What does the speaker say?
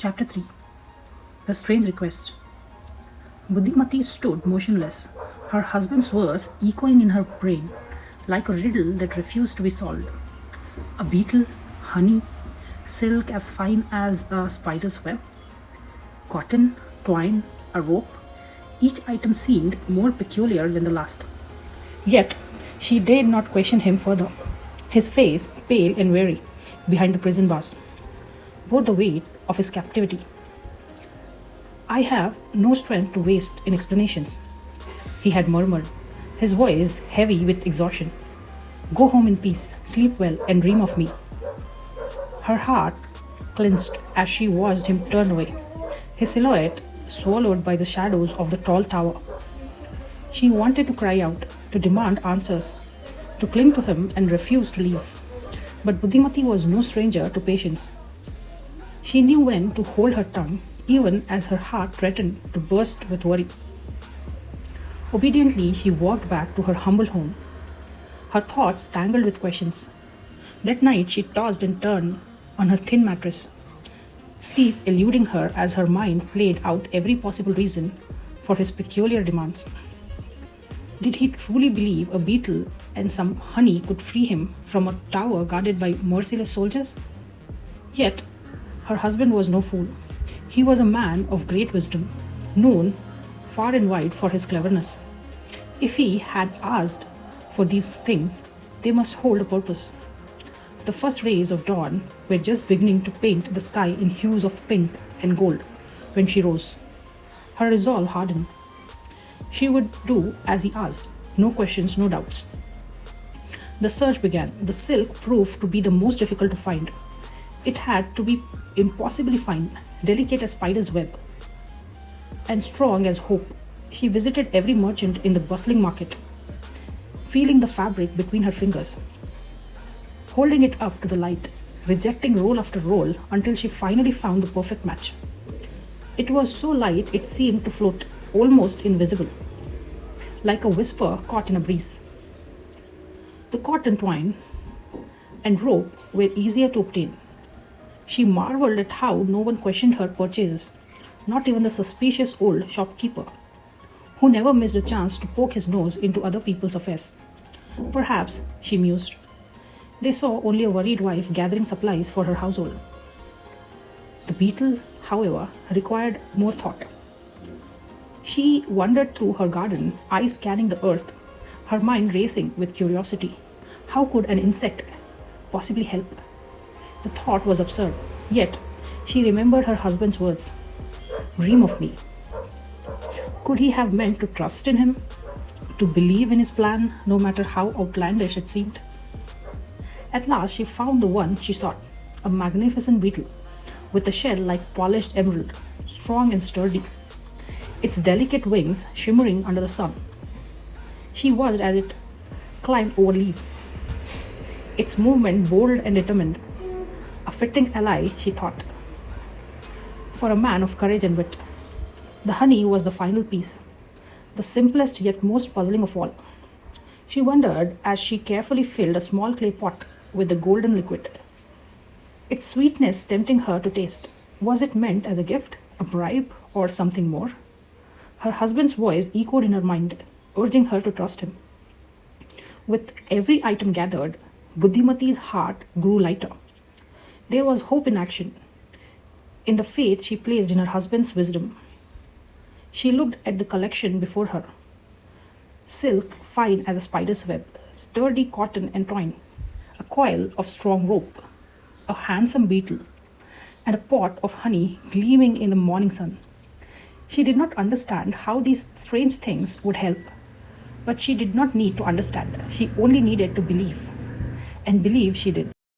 Chapter 3 The Strange Request. Buddhi-Mati stood motionless, her husband's words echoing in her brain like a riddle that refused to be solved. A beetle, honey, silk as fine as a spider's web, cotton, twine, a rope. Each item seemed more peculiar than the last. Yet, she dared not question him further. His face, pale and weary, behind the prison bars, bore the weight of his captivity. I have no strength to waste in explanations, he had murmured, his voice heavy with exhaustion. Go home in peace, sleep well, and dream of me. Her heart clenched as she watched him turn away, his silhouette swallowed by the shadows of the tall tower. She wanted to cry out, to demand answers, to cling to him and refuse to leave. But Buddhi-Mati was no stranger to patience. She knew when to hold her tongue, even as her heart threatened to burst with worry. Obediently, she walked back to her humble home, her thoughts tangled with questions. That night, she tossed and turned on her thin mattress, sleep eluding her as her mind played out every possible reason for his peculiar demands. Did he truly believe a beetle and some honey could free him from a tower guarded by merciless soldiers? Yet, her husband was no fool. He was a man of great wisdom, known far and wide for his cleverness. If he had asked for these things, they must hold a purpose. The first rays of dawn were just beginning to paint the sky in hues of pink and gold when she rose. Her resolve hardened. She would do as he asked, no questions, no doubts. The search began. The silk proved to be the most difficult to find. It had to be impossibly fine, delicate as spider's web, and strong as hope. She visited every merchant in the bustling market, feeling the fabric between her fingers, holding it up to the light, rejecting roll after roll until she finally found the perfect match. It was so light it seemed to float, almost invisible, like a whisper caught in a breeze. The cotton twine and rope were easier to obtain. She marveled at how no one questioned her purchases, not even the suspicious old shopkeeper, who never missed a chance to poke his nose into other people's affairs. Perhaps, she mused, they saw only a worried wife gathering supplies for her household. The beetle, however, required more thought. She wandered through her garden, eyes scanning the earth, her mind racing with curiosity. How could an insect possibly help? The thought was absurd, yet she remembered her husband's words. Dream of me. Could he have meant to trust in him? To believe in his plan, no matter how outlandish it seemed? At last she found the one she sought, a magnificent beetle, with a shell like polished emerald, strong and sturdy, its delicate wings shimmering under the sun. She watched as it climbed over leaves, its movement bold and determined, a fitting ally, she thought, for a man of courage and wit. The honey was the final piece, the simplest yet most puzzling of all. She wondered as she carefully filled a small clay pot with the golden liquid, its sweetness tempting her to taste. Was it meant as a gift, a bribe, or something more? Her husband's voice echoed in her mind, urging her to trust him. With every item gathered, Buddhi-Mati's heart grew lighter. There was hope in action, in the faith she placed in her husband's wisdom. She looked at the collection before her. Silk fine as a spider's web, sturdy cotton and twine, a coil of strong rope, a handsome beetle, and a pot of honey gleaming in the morning sun. She did not understand how these strange things would help, but she did not need to understand. She only needed to believe, and believe she did.